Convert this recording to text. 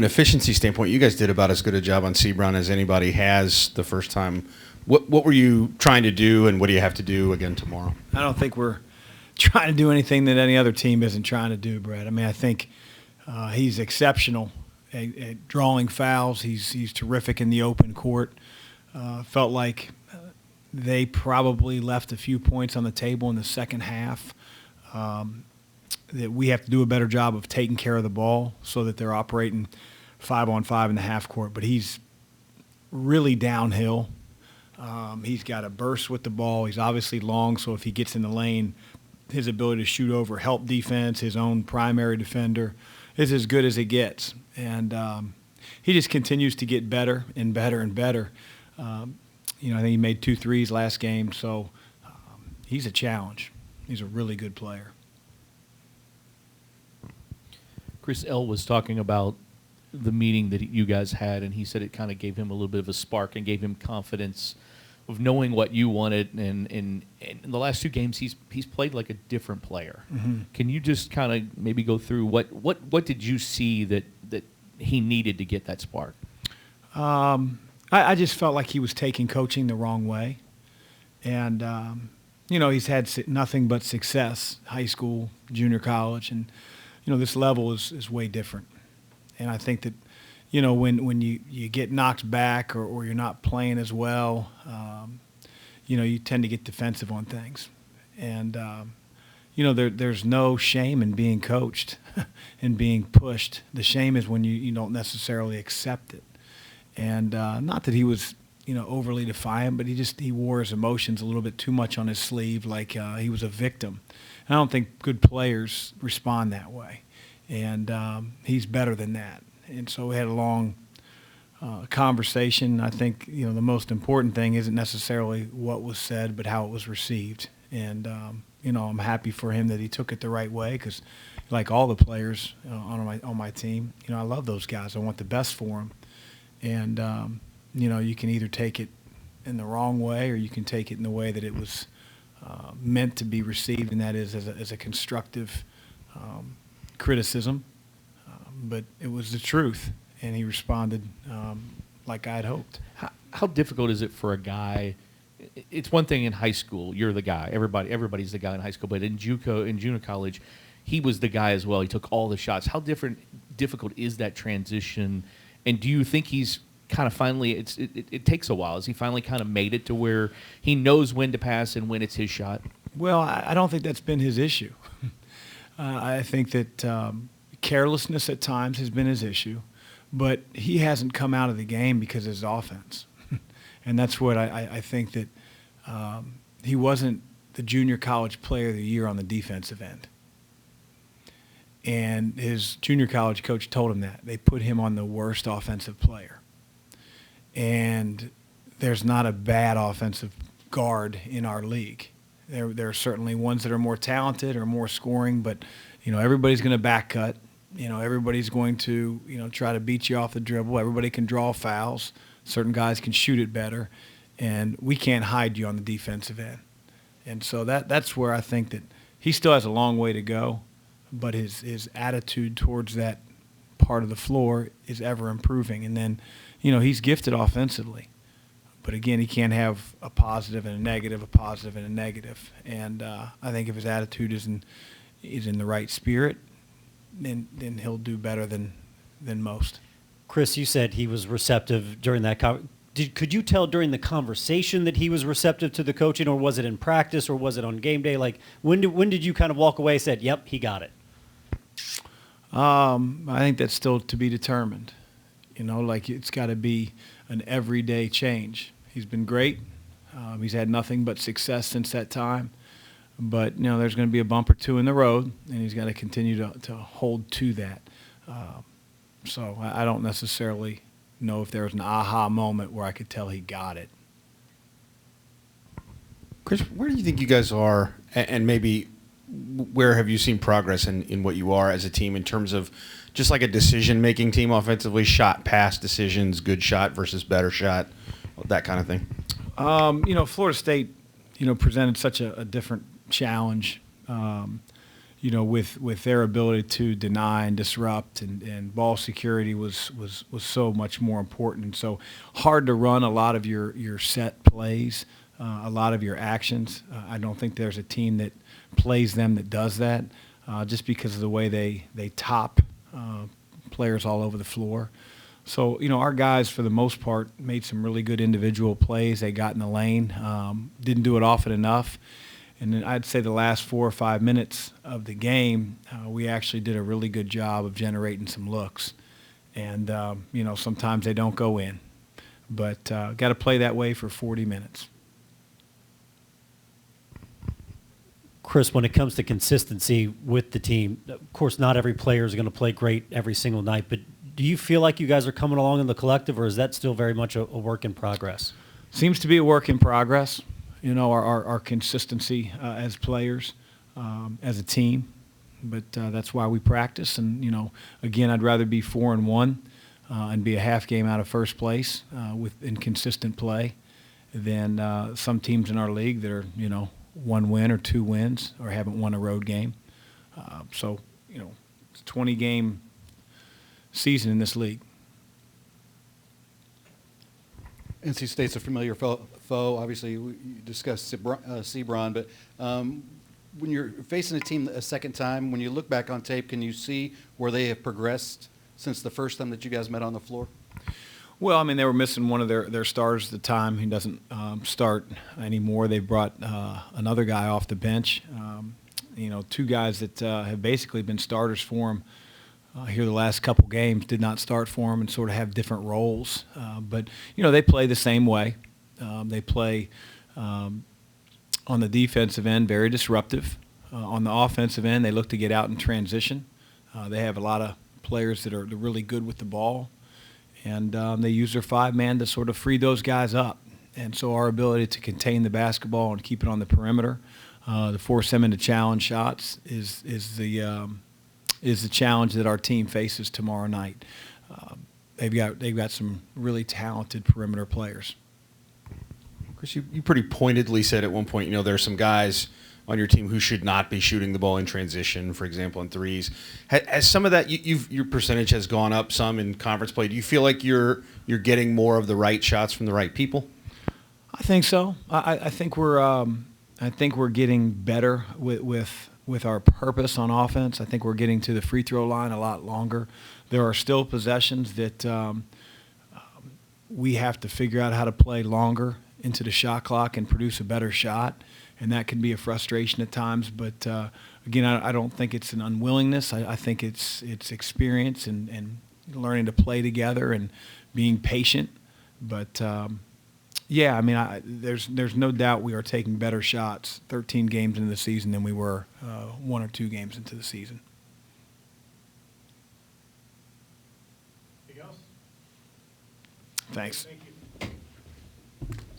an efficiency standpoint, you guys did about as good a job on Sebron as anybody has the first time. What were you trying to do, and what do you have to do again tomorrow? I don't think we're trying to do anything that any other team isn't trying to do, Brett. I mean, I think he's exceptional at drawing fouls. He's terrific in the open court. Felt like they probably left a few points on the table in the second half. That we have to do a better job of taking care of the ball so that they're operating 5-on-5 in the half court. But he's really downhill. He's got a burst with the ball. He's obviously long, so if he gets in the lane, his ability to shoot over, help defense, his own primary defender, is as good as it gets. And he just continues to get better and better and better. I think he made 2 threes last game, so he's a challenge. He's a really good player. Chris L. was talking about the meeting that you guys had, and he said it kind of gave him a little bit of a spark and gave him confidence of knowing what you wanted. And in the last 2 games, he's played like a different player. Mm-hmm. Can you just kind of maybe go through what did you see that he needed to get that spark? I just felt like he was taking coaching the wrong way. And, he's had nothing but success, high school, junior college, and this level is way different. And I think that, when you get knocked back or you're not playing as well, you tend to get defensive on things. And, there's no shame in being coached and being pushed. The shame is when you don't necessarily accept it. And not that he was, overly defiant, but he wore his emotions a little bit too much on his sleeve, like he was a victim. And I don't think good players respond that way. And he's better than that. And so we had a long conversation. I think, the most important thing isn't necessarily what was said, but how it was received. And, I'm happy for him that he took it the right way because, like all the players on my team, I love those guys. I want the best for them. And, you can either take it in the wrong way or you can take it in the way that it was meant to be received, and that is as a constructive criticism. But it was the truth, and he responded like I had hoped. How difficult is it for a guy? It's one thing in high school, you're the guy. Everybody's the guy in high school. But in junior college, he was the guy as well. He took all the shots. How difficult is that transition? And do you think he's kind of finally? It takes a while. Has he finally kind of made it to where he knows when to pass and when it's his shot? Well, I don't think that's been his issue. I think that carelessness at times has been his issue, but he hasn't come out of the game because of his offense. And that's what I think that he wasn't the junior college player of the year on the defensive end. And his junior college coach told him that. They put him on the worst offensive player. And there's not a bad offensive guard in our league. There are certainly ones that are more talented or more scoring, but, everybody's going to back cut. Everybody's going to, try to beat you off the dribble. Everybody can draw fouls. Certain guys can shoot it better. And we can't hide you on the defensive end. And so that's where I think that he still has a long way to go, but his attitude towards that part of the floor is ever improving. And then, he's gifted offensively. But again, he can't have a positive and a negative, a positive and a negative. And I think if his attitude is in the right spirit, then he'll do better than most. Chris, you said he was receptive during that. Could you tell during the conversation that he was receptive to the coaching, or was it in practice, or was it on game day? Like, when did you kind of walk away and said, yep, he got it? I think that's still to be determined. It's got to be an everyday change. He's been great. He's had nothing but success since that time. But, there's going to be a bump or two in the road, and he's got to continue to hold to that. So I don't necessarily know if there was an aha moment where I could tell he got it. Chris, where do you think you guys are, and maybe where have you seen progress in what you are as a team in terms of just like a decision-making team offensively, shot, pass decisions, good shot versus better shot, that kind of thing? Florida State, presented such a different challenge. with their ability to deny and disrupt, and ball security was so much more important. So hard to run a lot of your set plays, a lot of your actions. I don't think there's a team that plays them that does that, just because of the way they top players all over the floor. So, our guys, for the most part, made some really good individual plays. They got in the lane, didn't do it often enough. And then I'd say the last 4 or 5 minutes of the game, we actually did a really good job of generating some looks. And, sometimes they don't go in. But got to play that way for 40 minutes. Chris, when it comes to consistency with the team, of course, not every player is going to play great every single night, but do you feel like you guys are coming along in the collective, or is that still very much a work in progress? Seems to be a work in progress. Our consistency as players, as a team, but that's why we practice. And again, I'd rather be 4-1 and be a half game out of first place with inconsistent play than some teams in our league that are 1 win or 2 wins or haven't won a road game. So it's a 20-game season in this league. NC State's a familiar foe. Obviously, you discussed Sebron, but when you're facing a team a second time, when you look back on tape, can you see where they have progressed since the first time that you guys met on the floor? Well, I mean, they were missing one of their stars at the time. He doesn't start anymore. They brought another guy off the bench. 2 guys that have basically been starters for him here the last couple games did not start for him and sort of have different roles. But they play the same way. They play on the defensive end, very disruptive. On the offensive end, they look to get out in transition. They have a lot of players that are really good with the ball. And they use their 5-man to sort of free those guys up. And so our ability to contain the basketball and keep it on the perimeter, to force them into challenge shots is the challenge that our team faces tomorrow night. They've got some really talented perimeter players. Chris, you pretty pointedly said at one point, there are some guys on your team who should not be shooting the ball in transition, for example, in threes. Has some of that, your percentage has gone up some in conference play. Do you feel like you're getting more of the right shots from the right people? I think so. I think we're getting better with our purpose on offense. I think we're getting to the free throw line a lot longer. There are still possessions that we have to figure out how to play longer into the shot clock and produce a better shot. And that can be a frustration at times, but again, I don't think it's an unwillingness. I think it's experience and learning to play together and being patient. But yeah, I mean, there's no doubt we are taking better shots 13 games into the season than we were 1 or 2 games into the season. Anything else? Thanks. Thank you.